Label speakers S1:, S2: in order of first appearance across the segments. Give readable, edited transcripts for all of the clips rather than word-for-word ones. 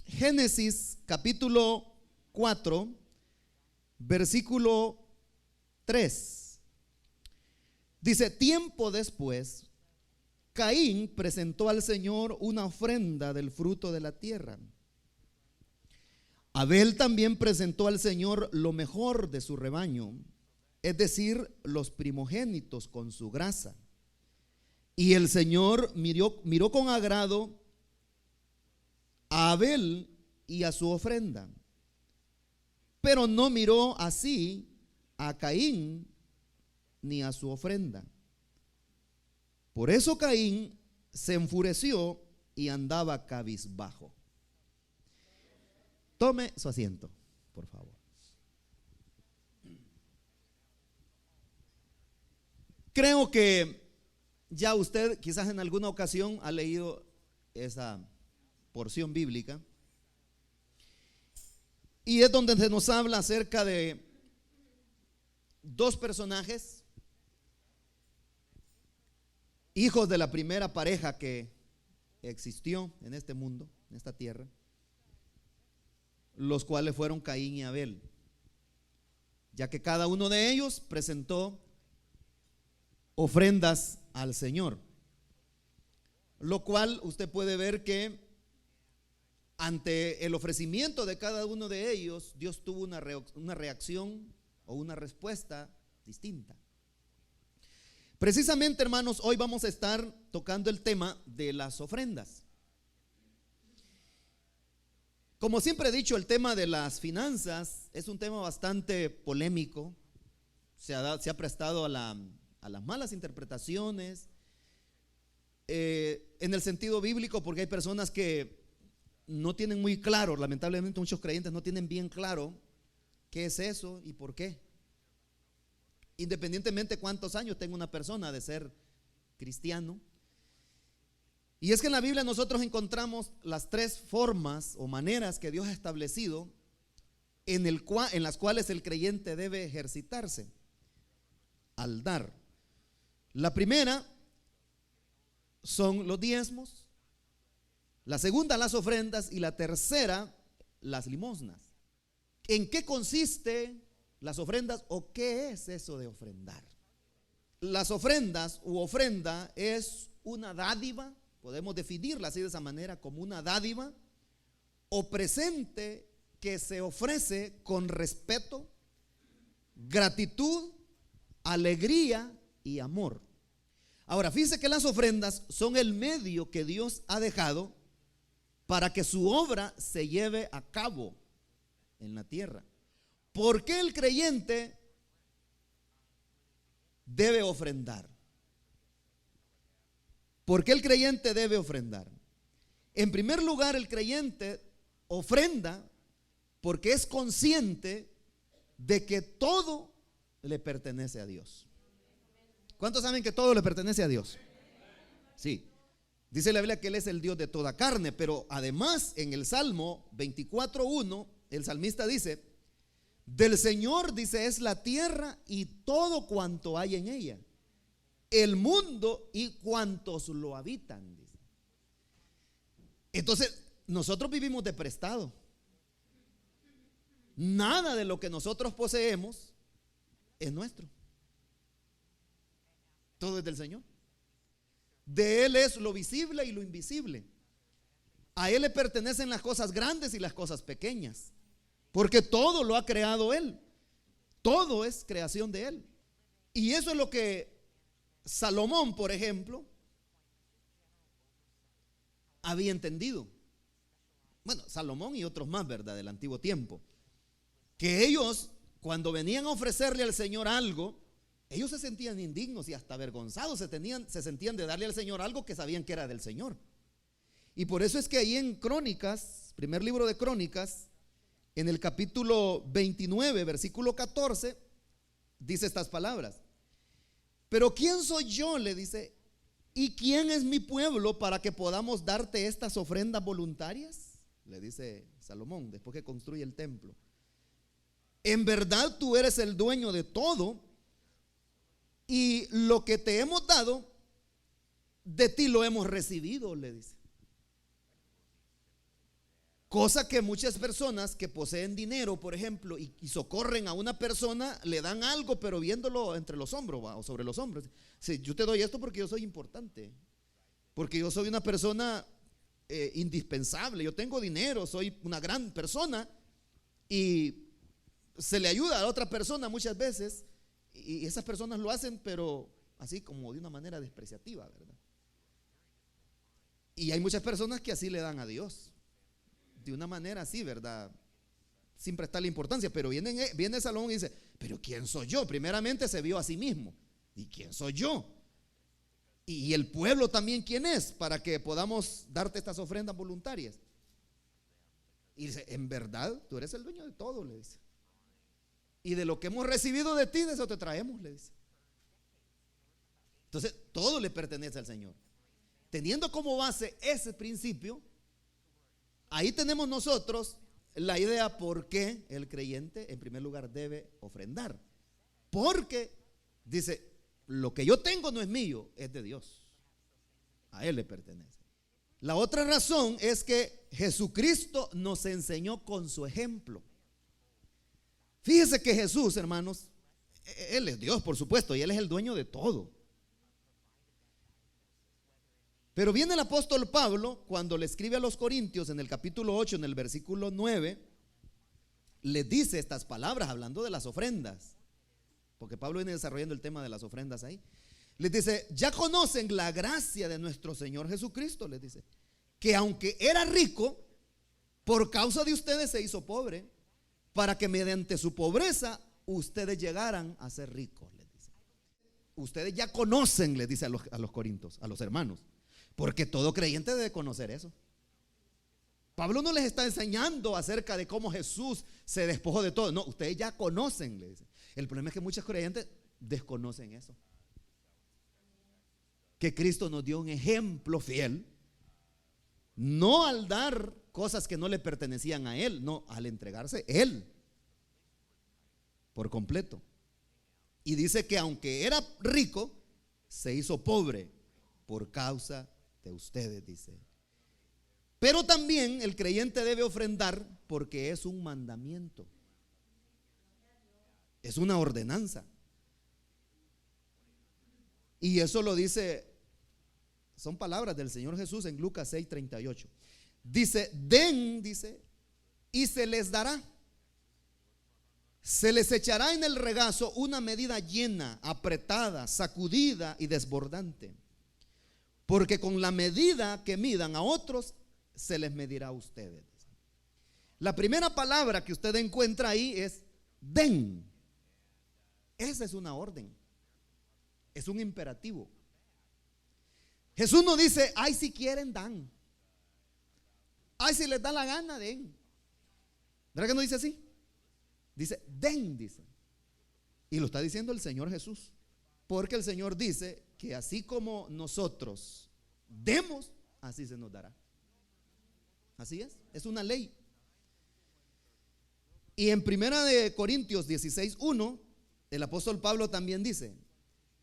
S1: Génesis capítulo 4, versículo 3. Dice: tiempo después, Caín presentó al Señor una ofrenda del fruto de la tierra. Abel también presentó al Señor lo mejor de su rebaño, es decir, los primogénitos con su grasa. Y el Señor miró con agrado a Abel y a su ofrenda, pero no miró así a Caín ni a su ofrenda. Por eso Caín se enfureció y andaba cabizbajo. Tome su asiento, por favor. Creo que ya usted quizás en alguna ocasión ha leído esa porción bíblica, y es donde se nos habla acerca de dos personajes, hijos de la primera pareja que existió en este mundo, en esta tierra, los cuales fueron Caín y Abel, ya que cada uno de ellos presentó ofrendas al Señor, lo cual usted puede ver que ante el ofrecimiento de cada uno de ellos, Dios tuvo una reacción o una respuesta distinta. Precisamente, hermanos, hoy vamos a estar tocando el tema de las ofrendas. Como siempre he dicho, el tema de las finanzas es un tema bastante polémico. Se ha prestado a las malas interpretaciones, en el sentido bíblico, porque hay personas que no tienen muy claro, lamentablemente muchos creyentes no tienen bien claro qué es eso y por qué, independientemente cuántos años tenga una persona de ser cristiano. Y es que en la Biblia nosotros encontramos las tres formas o maneras que Dios ha establecido en las cuales el creyente debe ejercitarse al dar. La primera son los diezmos, la segunda las ofrendas y la tercera las limosnas. ¿En qué consiste las ofrendas o qué es eso de ofrendar? Las ofrendas u ofrenda es una dádiva, podemos definirla así de esa manera, como una dádiva o presente que se ofrece con respeto, gratitud, alegría y amor. Ahora, fíjense que las ofrendas son el medio que Dios ha dejado para que su obra se lleve a cabo en la tierra. ¿Por qué el creyente debe ofrendar? ¿Por qué el creyente debe ofrendar? En primer lugar, el creyente ofrenda porque es consciente de que todo le pertenece a Dios. ¿Cuántos saben que todo le pertenece a Dios? Sí. Dice la Biblia que Él es el Dios de toda carne, pero además en el Salmo 24:1 el salmista dice: del Señor, dice, es la tierra y todo cuanto hay en ella, el mundo y cuantos lo habitan, dice. Entonces nosotros vivimos de prestado. Nada de lo que nosotros poseemos es nuestro. Todo es del Señor. De Él es lo visible y lo invisible. A Él le pertenecen las cosas grandes y las cosas pequeñas, porque todo lo ha creado Él. Todo es creación de Él. Y eso es lo que Salomón, por ejemplo, había entendido. Bueno, Salomón y otros más, ¿verdad?, del antiguo tiempo, que ellos, cuando venían a ofrecerle al Señor algo, ellos se sentían indignos y hasta avergonzados, se sentían de darle al Señor algo que sabían que era del Señor. Y por eso es que ahí en Crónicas, primer libro de Crónicas, en el capítulo 29, versículo 14, dice estas palabras: pero ¿quién soy yo?, le dice, ¿y quién es mi pueblo para que podamos darte estas ofrendas voluntarias? Le dice Salomón después que construye el templo. En verdad tú eres el dueño de todo, y lo que te hemos dado, de ti lo hemos recibido, le dice. Cosa que muchas personas que poseen dinero, por ejemplo, y socorren a una persona, le dan algo, pero viéndolo entre los hombros, ¿va? O sobre los hombros. Sí, yo te doy esto porque yo soy importante, porque yo soy una persona indispensable, yo tengo dinero, soy una gran persona, y se le ayuda a la otra persona muchas veces, y esas personas lo hacen, pero así como de una manera despreciativa, ¿verdad? Y hay muchas personas que así le dan a Dios, de una manera así, ¿verdad? Sin prestarle importancia, pero viene Salomón y dice, pero ¿quién soy yo? Primeramente se vio a sí mismo. ¿Y quién soy yo? Y el pueblo también, ¿quién es? Para que podamos darte estas ofrendas voluntarias. Y dice, en verdad, tú eres el dueño de todo, le dice. Y de lo que hemos recibido de ti, de eso te traemos, le dice. Entonces, todo le pertenece al Señor. Teniendo como base ese principio, ahí tenemos nosotros la idea por qué el creyente en primer lugar debe ofrendar. Porque dice, lo que yo tengo no es mío, es de Dios. A Él le pertenece. La otra razón es que Jesucristo nos enseñó con su ejemplo. Fíjese que Jesús, hermanos, Él es Dios, por supuesto, y Él es el dueño de todo. Pero viene el apóstol Pablo cuando le escribe a los Corintios en el capítulo 8, en el versículo 9, les dice estas palabras hablando de las ofrendas, porque Pablo viene desarrollando el tema de las ofrendas ahí. Les dice, ya conocen la gracia de nuestro Señor Jesucristo, les dice, que aunque era rico, por causa de ustedes se hizo pobre, para que mediante su pobreza ustedes llegaran a ser ricos, les dice. Ustedes ya conocen, les dice a los corintios, a los hermanos, porque todo creyente debe conocer eso. Pablo no les está enseñando acerca de cómo Jesús se despojó de todo. No, ustedes ya conocen, le dice. El problema es que muchos creyentes desconocen eso. Que Cristo nos dio un ejemplo fiel, no al dar cosas que no le pertenecían a Él, no, al entregarse Él por completo. Y dice que aunque era rico, se hizo pobre por causa de ustedes, dice. Pero también el creyente debe ofrendar porque es un mandamiento, es una ordenanza. Y eso lo dice, son palabras del Señor Jesús en Lucas 6:38. Dice, den, dice, y se les dará. Se les echará en el regazo una medida llena, apretada, sacudida y desbordante. Porque con la medida que midan a otros, se les medirá a ustedes. La primera palabra que usted encuentra ahí es den. Esa es una orden, es un imperativo. Jesús no dice, ay, si quieren dan, ay, si les da la gana den. ¿Verdad que no dice así? Dice den, dice. Y lo está diciendo el Señor Jesús, porque el Señor dice que así como nosotros demos, así se nos dará. Así es una ley. Y en 1 Corintios 16:1, el apóstol Pablo también dice,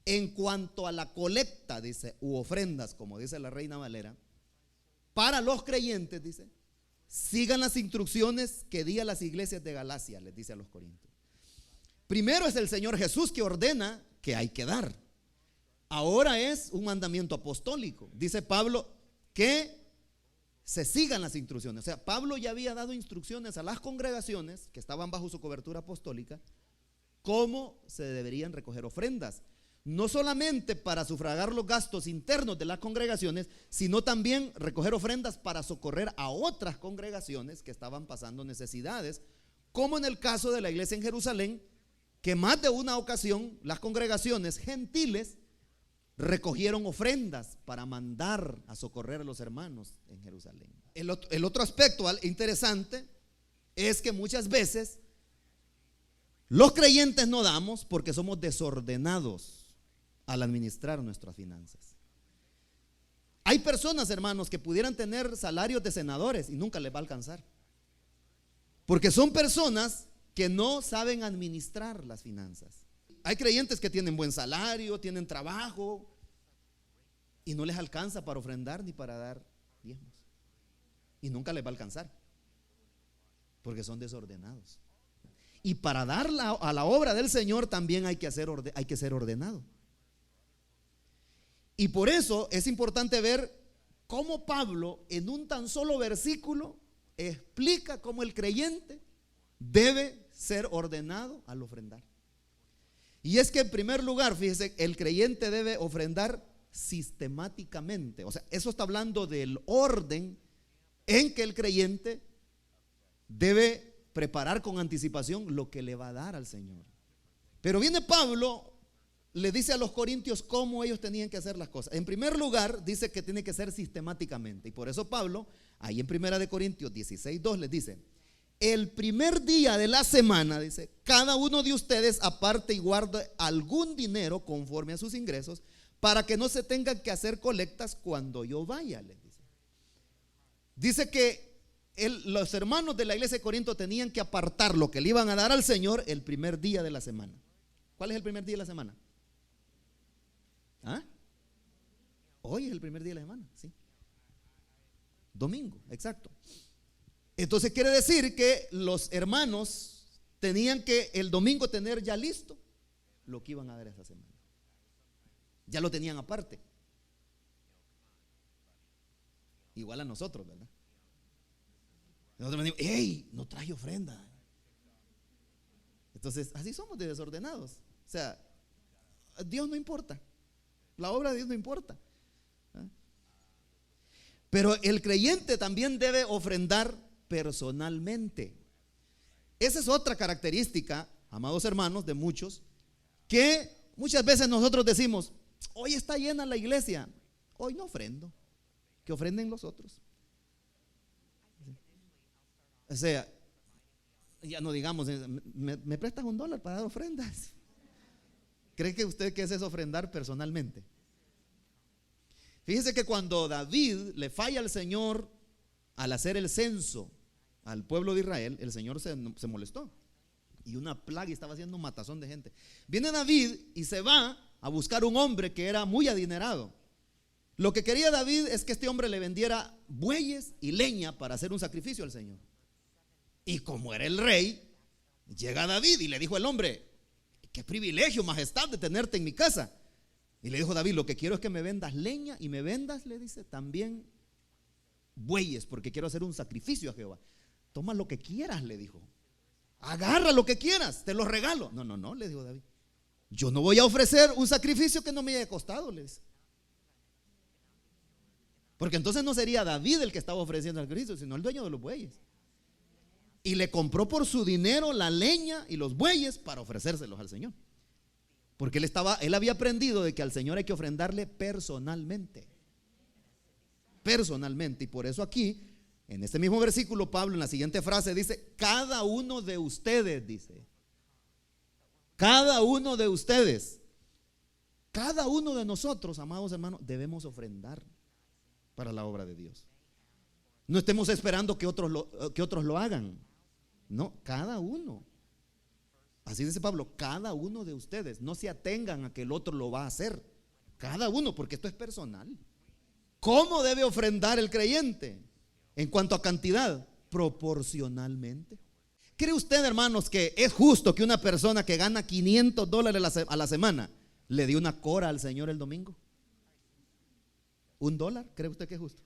S1: en cuanto a la colecta, dice, u ofrendas, como dice la Reina Valera, para los creyentes, dice, sigan las instrucciones que di a las iglesias de Galacia, les dice a los corintios. Primero es el Señor Jesús que ordena que hay que dar. Ahora es un mandamiento apostólico. Dice Pablo que se sigan las instrucciones. O sea, Pablo ya había dado instrucciones a las congregaciones que estaban bajo su cobertura apostólica cómo se deberían recoger ofrendas, no solamente para sufragar los gastos internos de las congregaciones, sino también recoger ofrendas para socorrer a otras congregaciones que estaban pasando necesidades, como en el caso de la iglesia en Jerusalén, que más de una ocasión las congregaciones gentiles recogieron ofrendas para mandar a socorrer a los hermanos en Jerusalén. El otro aspecto interesante es que muchas veces los creyentes no damos porque somos desordenados al administrar nuestras finanzas. Hay personas, hermanos, que pudieran tener salarios de senadores y nunca les va a alcanzar, porque son personas que no saben administrar las finanzas. Hay creyentes que tienen buen salario, tienen trabajo y no les alcanza para ofrendar ni para dar diezmos, y nunca les va a alcanzar. porque son desordenados. Y para dar a la obra del Señor también hay que ser ordenado. Y por eso es importante ver cómo Pablo en un tan solo versículo explica cómo el creyente debe ser ordenado al ofrendar. Y es que en primer lugar, fíjese, el creyente debe ofrendar sistemáticamente. O sea, eso está hablando del orden en que el creyente debe preparar con anticipación lo que le va a dar al Señor. Pero viene Pablo, le dice a los corintios cómo ellos tenían que hacer las cosas. En primer lugar, dice que tiene que ser sistemáticamente. Y por eso Pablo, ahí en 1 Corintios 16:2 les dice: el primer día de la semana, dice, cada uno de ustedes aparte y guarde algún dinero conforme a sus ingresos, para que no se tengan que hacer colectas cuando yo vaya, les dice. Dice que los hermanos de la iglesia de Corinto tenían que apartar lo que le iban a dar al Señor el primer día de la semana. ¿Cuál es el primer día de la semana? ¿Ah? Hoy es el primer día de la semana, sí. Domingo, exacto. Entonces quiere decir que los hermanos tenían que el domingo tener ya listo lo que iban a dar esa semana. Ya lo tenían aparte. Igual a nosotros, ¿verdad? Nosotros venimos, ¡hey! No traje ofrenda. Entonces, así somos de desordenados. O sea, Dios no importa. La obra de Dios no importa. Pero el creyente también debe ofrendar personalmente. Esa es otra característica, amados hermanos, de muchos, que muchas veces nosotros decimos: hoy está llena la iglesia, hoy no ofrendo, que ofrenden los otros. O sea, ya no digamos, ¿me prestas $1 para dar ofrendas? ¿Cree que usted que es ofrendar personalmente? Fíjese que cuando David le falla al Señor al hacer el censo al pueblo de Israel, el Señor se molestó y una plaga estaba haciendo un matazón de gente. Viene David y se va a buscar un hombre que era muy adinerado. Lo que quería David es que este hombre le vendiera bueyes y leña para hacer un sacrificio al Señor. Y como era el rey, llega David y le dijo al hombre: qué privilegio, majestad, de tenerte en mi casa. Y le dijo David: lo que quiero es que me vendas leña y me vendas, le dice, también bueyes, porque quiero hacer un sacrificio a Jehová. Toma lo que quieras, le dijo. Agarra lo que quieras, te lo regalo. No, le dijo David. Yo no voy a ofrecer un sacrificio que no me haya costado, le dice. Porque entonces no sería David el que estaba ofreciendo el sacrificio, sino el dueño de los bueyes. Y le compró por su dinero la leña y los bueyes para ofrecérselos al Señor. Porque él había aprendido de que al Señor hay que ofrendarle personalmente. Personalmente. Y por eso aquí, en este mismo versículo, Pablo en la siguiente frase dice: cada uno de ustedes, dice. Cada uno de ustedes. Cada uno de nosotros, amados hermanos, debemos ofrendar para la obra de Dios. No estemos esperando que otros lo hagan. No, cada uno. Así dice Pablo: cada uno de ustedes. No se atengan a que el otro lo va a hacer. Cada uno, porque esto es personal. ¿Cómo debe ofrendar el creyente? En cuanto a cantidad, proporcionalmente. ¿Cree usted, hermanos, que es justo que una persona que gana $500 a la semana le dé una cora al Señor el domingo? $1, ¿cree usted que es justo?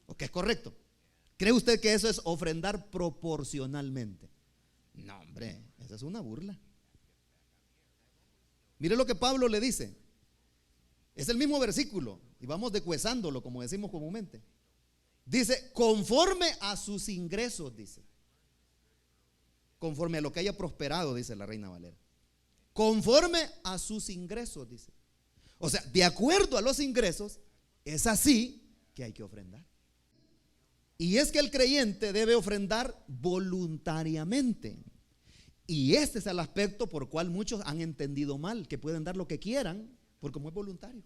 S1: ¿O que es correcto? ¿Cree usted que eso es ofrendar proporcionalmente? No, hombre, esa es una burla. Mire lo que Pablo le dice. Es el mismo versículo y vamos deshuesándolo, como decimos comúnmente. Dice: conforme a sus ingresos, dice. Conforme a lo que haya prosperado, dice la Reina Valera. Conforme a sus ingresos, dice. O sea, de acuerdo a los ingresos, es así que hay que ofrendar. Y es que el creyente debe ofrendar voluntariamente. Y este es el aspecto por cual muchos han entendido mal, que pueden dar lo que quieran, porque como es voluntario.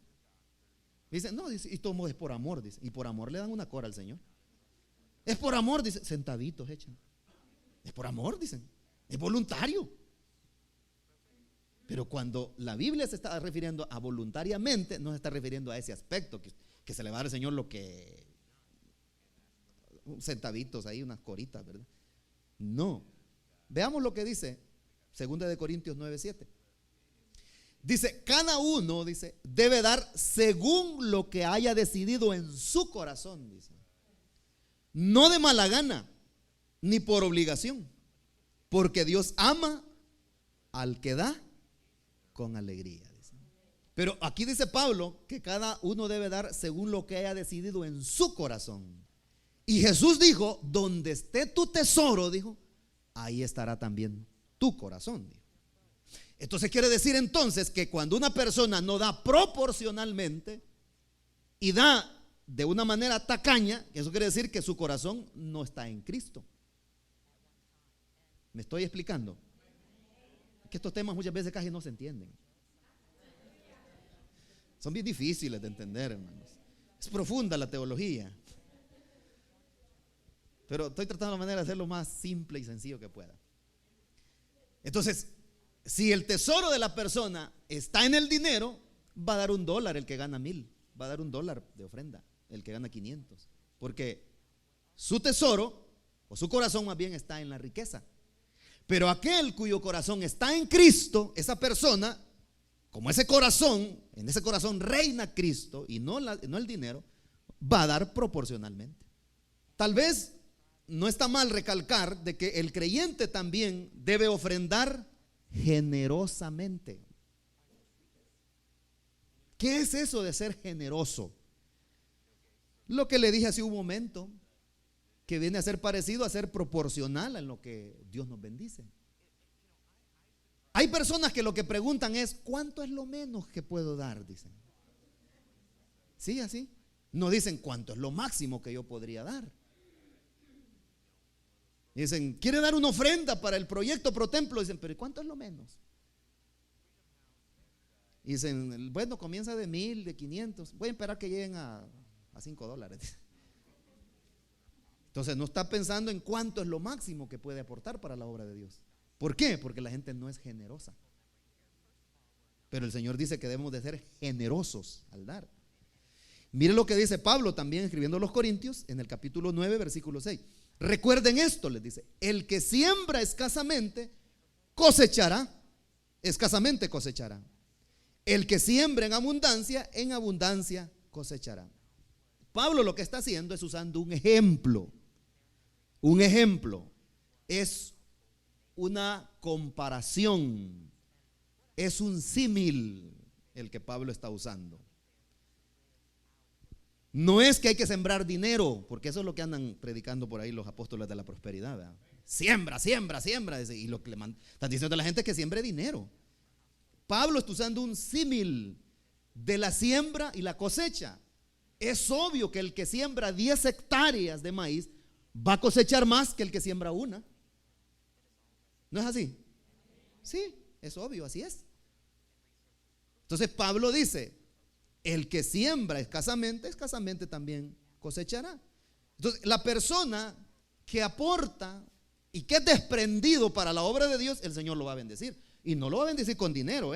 S1: Dicen: no, dice, y todo es por amor, dice. Y por amor le dan una cora al Señor. Es por amor, dice, centavitos echan. Es por amor, dicen. Es voluntario. Pero cuando la Biblia se está refiriendo a voluntariamente, no se está refiriendo a ese aspecto, que se le va a dar al Señor lo que... centavitos ahí, unas coritas, ¿verdad? No. Veamos lo que dice 2 de Corintios 9:7. Dice, cada uno, dice, debe dar según lo que haya decidido en su corazón, dice. No de mala gana, ni por obligación, porque Dios ama al que da con alegría, dice. Pero aquí dice Pablo que cada uno debe dar según lo que haya decidido en su corazón. Y Jesús dijo, donde esté tu tesoro, dijo, ahí estará también tu corazón, dijo. Entonces quiere decir entonces que cuando una persona no da proporcionalmente y da de una manera tacaña, eso quiere decir que su corazón no está en Cristo. ¿Me estoy explicando? Que estos temas muchas veces casi no se entienden. Son bien difíciles de entender, hermanos. Es profunda la teología. Pero estoy tratando de manera de hacerlo más simple y sencillo que pueda. Entonces, si el tesoro de la persona está en el dinero, va a dar $1 el que gana 1,000, va a dar $1 de ofrenda el que gana 500, porque su tesoro o su corazón más bien está en la riqueza. Pero aquel cuyo corazón está en Cristo, esa persona, como ese corazón, en ese corazón reina Cristo y no el dinero, va a dar proporcionalmente. Tal vez no está mal recalcar de que el creyente también debe ofrendar generosamente. ¿Qué es eso de ser generoso? Lo que le dije hace un momento, que viene a ser parecido a ser proporcional en lo que Dios nos bendice. Hay personas que lo que preguntan es, ¿cuánto es lo menos que puedo dar? Dicen. Sí, así. No dicen cuánto es lo máximo que yo podría dar. Dicen, ¿quiere dar una ofrenda para el proyecto Pro Templo? Dicen, pero ¿cuánto es lo menos? Dicen, bueno, comienza de 1,000, de 500. Voy a esperar que lleguen a $5. Entonces no está pensando en cuánto es lo máximo que puede aportar para la obra de Dios. ¿Por qué? Porque la gente no es generosa. Pero el Señor dice que debemos de ser generosos al dar. Mire lo que dice Pablo también escribiendo a los Corintios en el capítulo 9, versículo 6. Recuerden esto, les dice, el que siembra escasamente cosechará, escasamente cosechará. El que siembra en abundancia cosechará. Pablo lo que está haciendo es usando un ejemplo. Un ejemplo es una comparación, es un símil el que Pablo está usando. No es que hay que sembrar dinero, porque eso es lo que andan predicando por ahí los apóstoles de la prosperidad, ¿verdad? Siembra, siembra, siembra. Y lo que le están diciendo a la gente es que siembre dinero. Pablo está usando un símil de la siembra y la cosecha. Es obvio que el que siembra 10 hectáreas de maíz va a cosechar más que el que siembra una. ¿No es así? Sí, es obvio, así es. Entonces Pablo dice, el que siembra escasamente, escasamente también cosechará. Entonces la persona que aporta y que es desprendido para la obra de Dios, el Señor lo va a bendecir. Y no lo va a bendecir con dinero,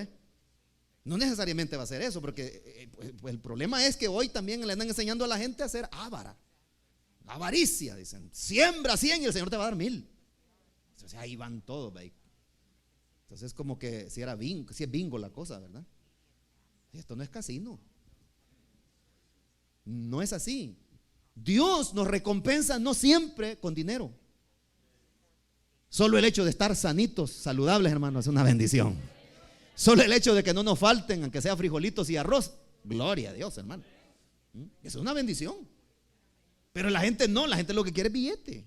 S1: No necesariamente va a ser eso, porque pues el problema es que hoy también le andan enseñando a la gente a ser avara. Avaricia, dicen. Siembra 100 y el Señor te va a dar 1,000. Entonces ahí van todos, ¿ve? Entonces como que si es bingo la cosa, ¿verdad? Esto no es casino. No es así. Dios nos recompensa no siempre con dinero. Solo el hecho de estar sanitos, saludables, hermanos, es una bendición. Solo el hecho de que no nos falten, aunque sea frijolitos y arroz, gloria a Dios, hermano. Eso es una bendición. Pero la gente no, la gente lo que quiere es billete,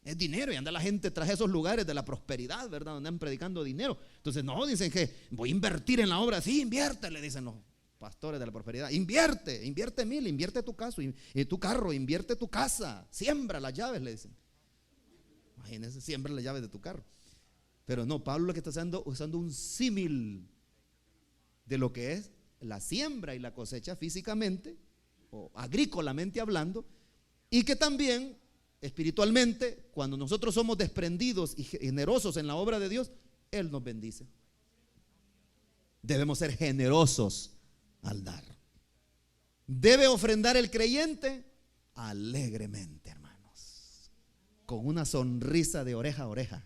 S1: es dinero. Y anda la gente tras esos lugares de la prosperidad, ¿verdad? Donde andan predicando dinero. Entonces no, dicen que voy a invertir en la obra. Sí, invierte, le dicen los pastores de la prosperidad. Invierte 1,000, invierte tu caso, y tu carro, invierte tu casa, siembra las llaves, le dicen. Imagínense, siembra las llaves de tu carro. Pero no, Pablo lo que está usando un símil de lo que es la siembra y la cosecha físicamente o agrícolamente hablando, y que también espiritualmente, cuando nosotros somos desprendidos y generosos en la obra de Dios, Él nos bendice. Debemos ser generosos al dar. Debe ofrendar el creyente alegremente, hermanos. con una sonrisa de oreja a oreja,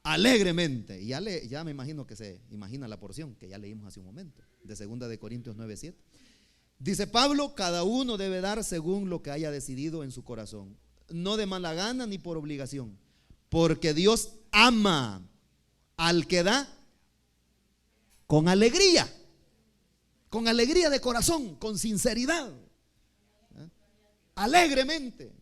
S1: alegremente. Y ya me imagino que se imagina la porción que ya leímos hace un momento, de 2 Corintios 9:7. Dice Pablo: cada uno debe dar según lo que haya decidido en su corazón, no de mala gana ni por obligación, porque Dios ama al que da con alegría de corazón, con sinceridad, alegremente,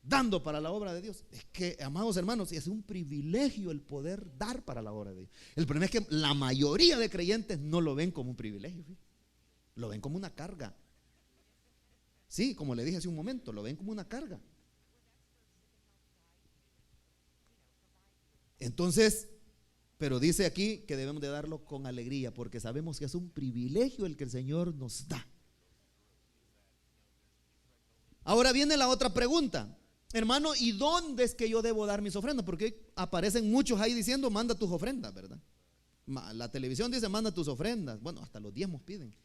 S1: dando para la obra de Dios. Es que, amados hermanos, es un privilegio el poder dar para la obra de Dios. El problema es que la mayoría de creyentes no lo ven como un privilegio, ¿sí? Lo ven como una carga. Sí, como le dije hace un momento, lo ven como una carga. Entonces, pero dice aquí que debemos de darlo con alegría, porque sabemos que es un privilegio el que el Señor nos da. Ahora viene la otra pregunta: hermano, ¿y dónde es que yo debo dar mis ofrendas? Porque aparecen muchos ahí diciendo: manda tus ofrendas, ¿verdad? La televisión dice: manda tus ofrendas. Bueno, hasta los diezmos piden.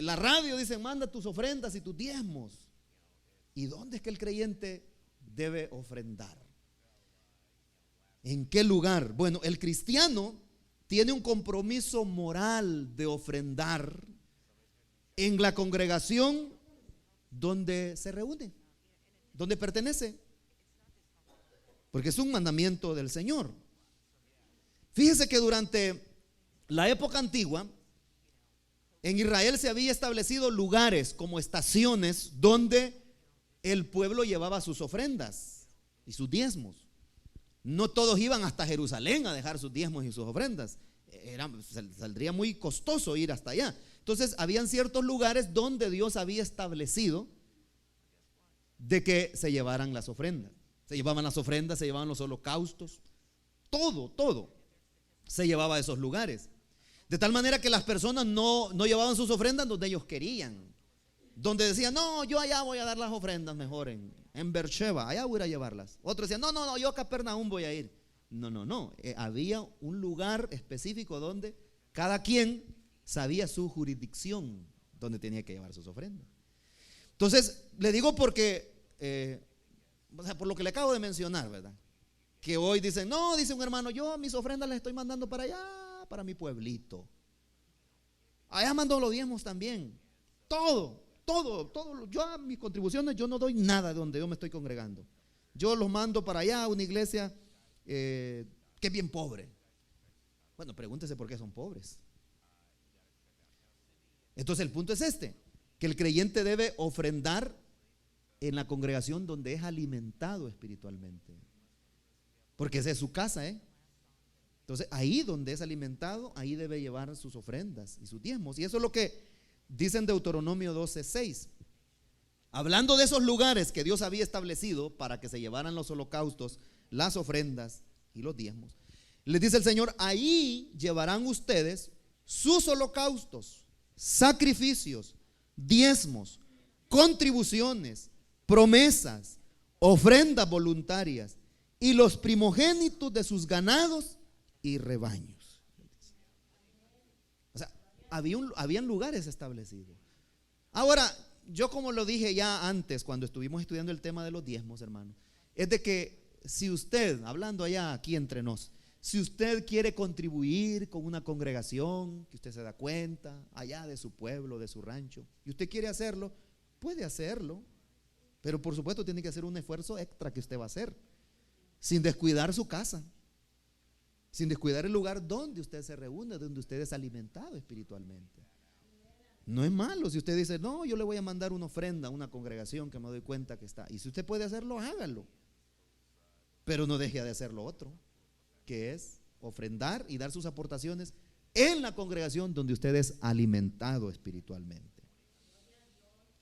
S1: La radio dice: manda tus ofrendas y tus diezmos. ¿Y dónde es que el creyente debe ofrendar? ¿En qué lugar? Bueno, el cristiano tiene un compromiso moral de ofrendar en la congregación donde se reúne, donde pertenece, porque es un mandamiento del Señor. Fíjese que durante la época antigua en Israel se había establecido lugares como estaciones donde el pueblo llevaba sus ofrendas y sus diezmos. No todos iban hasta Jerusalén a dejar sus diezmos y sus ofrendas. Saldría muy costoso ir hasta allá. Entonces habían ciertos lugares donde Dios había establecido de que se llevaran las ofrendas. Se llevaban las ofrendas, se llevaban los holocaustos, todo se llevaba a esos lugares. De tal manera que las personas no llevaban sus ofrendas donde ellos querían, donde decían: no, yo allá voy a dar las ofrendas mejor en Beersheba, allá voy a llevarlas. Otros decían: no, yo a Capernaum voy a ir. No, había un lugar específico donde cada quien sabía su jurisdicción, donde tenía que llevar sus ofrendas. Entonces, le digo porque, por lo que le acabo de mencionar, ¿verdad? Que hoy dicen: no, dice un hermano, yo mis ofrendas las estoy mandando para allá, para mi pueblito. Allá mando los diezmos también. Todo. Yo a mis contribuciones, yo no doy nada de donde yo me estoy congregando. Yo los mando para allá a una iglesia que es bien pobre. Bueno, pregúntese por qué son pobres. Entonces el punto es este: que el creyente debe ofrendar en la congregación donde es alimentado espiritualmente, porque esa es su casa, Entonces ahí donde es alimentado, ahí debe llevar sus ofrendas y sus diezmos. Y eso es lo que dice en Deuteronomio 12:6, hablando de esos lugares que Dios había establecido para que se llevaran los holocaustos, las ofrendas y los diezmos. Les dice el Señor: ahí llevarán ustedes sus holocaustos, sacrificios, diezmos, contribuciones, promesas, ofrendas voluntarias y los primogénitos de sus ganados y rebaños. O sea, habían lugares establecidos. Ahora, yo, como lo dije ya antes cuando estuvimos estudiando el tema de los diezmos, hermano, es de que si usted, hablando allá aquí entre nos, si usted quiere contribuir con una congregación que usted se da cuenta allá de su pueblo, de su rancho, y usted quiere hacerlo, puede hacerlo, pero por supuesto tiene que hacer un esfuerzo extra que usted va a hacer, sin descuidar su casa, sin descuidar el lugar donde usted se reúne, donde usted es alimentado espiritualmente. No es malo si usted dice: no, yo le voy a mandar una ofrenda a una congregación que me doy cuenta que está. Y si usted puede hacerlo, hágalo. Pero no deje de hacer lo otro, que es ofrendar y dar sus aportaciones en la congregación donde usted es alimentado espiritualmente.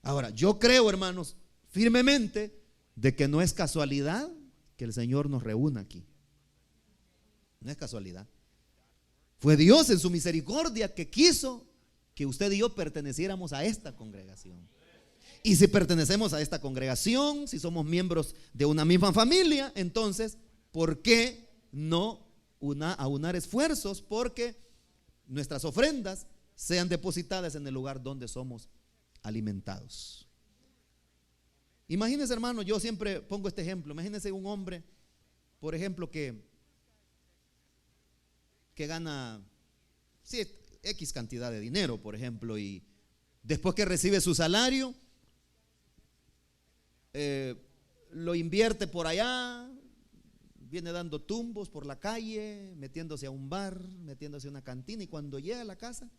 S1: Ahora, yo creo, hermanos, firmemente de que no es casualidad que el Señor nos reúna aquí. No es casualidad. Fue Dios en su misericordia que quiso que usted y yo perteneciéramos a esta congregación. Y si pertenecemos a esta congregación, si somos miembros de una misma familia, entonces, ¿por qué no aunar esfuerzos porque nuestras ofrendas sean depositadas en el lugar donde somos alimentados? Imagínense, hermano, yo siempre pongo este ejemplo. Imagínense un hombre, por ejemplo, que gana sí, X cantidad de dinero, por ejemplo, y después que recibe su salario, lo invierte por allá, viene dando tumbos por la calle, metiéndose a un bar, metiéndose a una cantina, y cuando llega a la casa,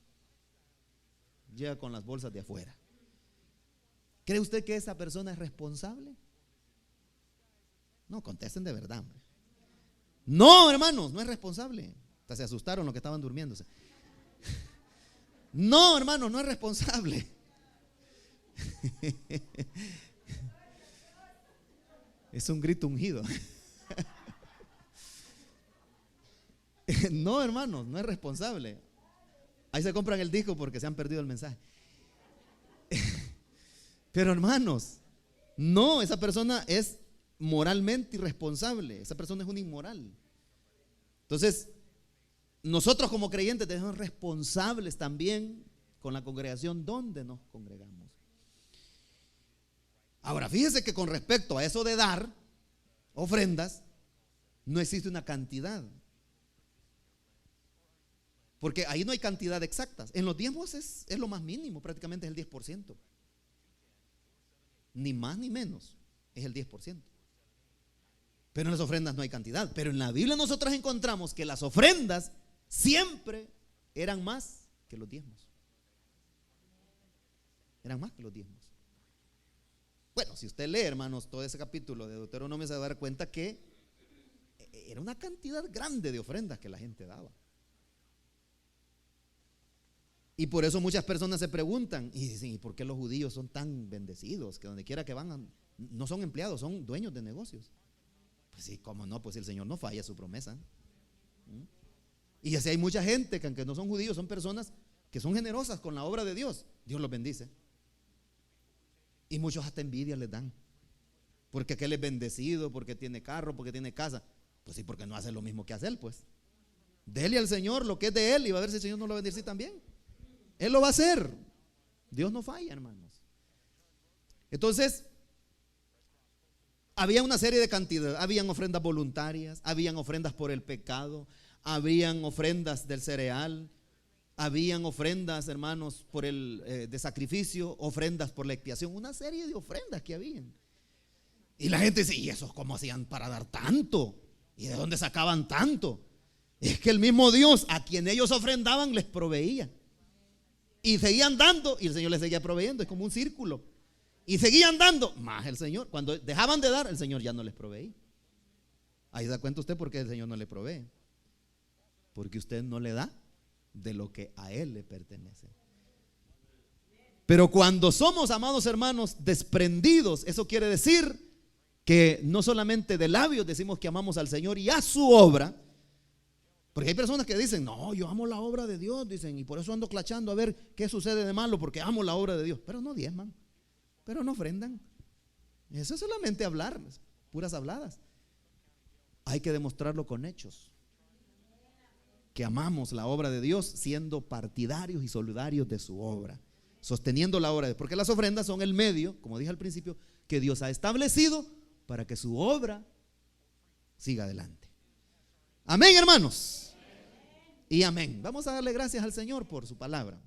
S1: llega con las bolsas de afuera. ¿Cree usted que esa persona es responsable? No, contesten de verdad, hombre. No, hermanos, no es responsable. Hasta se asustaron los que estaban durmiéndose. No, hermanos, no es responsable. Es un grito ungido. No, hermanos, no es responsable. Ahí se compran el disco porque se han perdido el mensaje. Pero hermanos, no, esa persona es moralmente irresponsable. Esa persona es un inmoral. Entonces, nosotros como creyentes debemos ser responsables también con la congregación donde nos congregamos. Ahora, fíjese que con respecto a eso de dar ofrendas, no existe una cantidad. Porque ahí no hay cantidad exactas. En los diezmos es lo más mínimo, prácticamente es el 10%. Ni más ni menos, es el 10%. Pero en las ofrendas no hay cantidad. Pero en la Biblia nosotros encontramos que las ofrendas siempre eran más que los diezmos. Eran más que los diezmos. Bueno, si usted lee, hermanos, todo ese capítulo de Deuteronomio, se va a dar cuenta que era una cantidad grande de ofrendas que la gente daba. Y por eso muchas personas se preguntan y dicen, ¿y por qué los judíos son tan bendecidos? Que donde quiera que van, no son empleados, son dueños de negocios. Pues sí, cómo no, pues el Señor no falla su promesa. Y así hay mucha gente que aunque no son judíos, son personas que son generosas con la obra de Dios. Dios los bendice. Y muchos hasta envidia les dan. Porque aquel es bendecido, porque tiene carro, porque tiene casa. Pues sí, porque no hace lo mismo que hace él, pues. Dele al Señor lo que es de él y va a ver si el Señor no lo va a bendecir también. Él lo va a hacer. Dios no falla, hermanos. Entonces, había una serie de cantidades. Habían ofrendas voluntarias, habían ofrendas por el pecado, habían ofrendas del cereal, habían ofrendas, hermanos, por el de sacrificio, ofrendas por la expiación, una serie de ofrendas que habían. Y la gente dice, ¿y esos cómo hacían para dar tanto? ¿Y de dónde sacaban tanto? Es que el mismo Dios a quien ellos ofrendaban les proveía. Y seguían dando y el Señor les seguía proveyendo. Es como un círculo. Y seguían dando más el Señor. Cuando dejaban de dar, el Señor ya no les proveía. Ahí se da cuenta usted por qué el Señor no le provee. Porque usted no le da de lo que a Él le pertenece. Pero cuando somos, amados hermanos, desprendidos, eso quiere decir que no solamente de labios decimos que amamos al Señor y a su obra. Porque hay personas que dicen, no, yo amo la obra de Dios, dicen, y por eso ando clachando a ver qué sucede de malo, porque amo la obra de Dios. Pero no diezman, pero no ofrendan. Eso es solamente hablar, puras habladas. Hay que demostrarlo con hechos. Que amamos la obra de Dios siendo partidarios y solidarios de su obra, sosteniendo la obra de Dios. Porque las ofrendas son el medio, como dije al principio, que Dios ha establecido para que su obra siga adelante. Amén, hermanos. Y amén. Vamos a darle gracias al Señor por su palabra.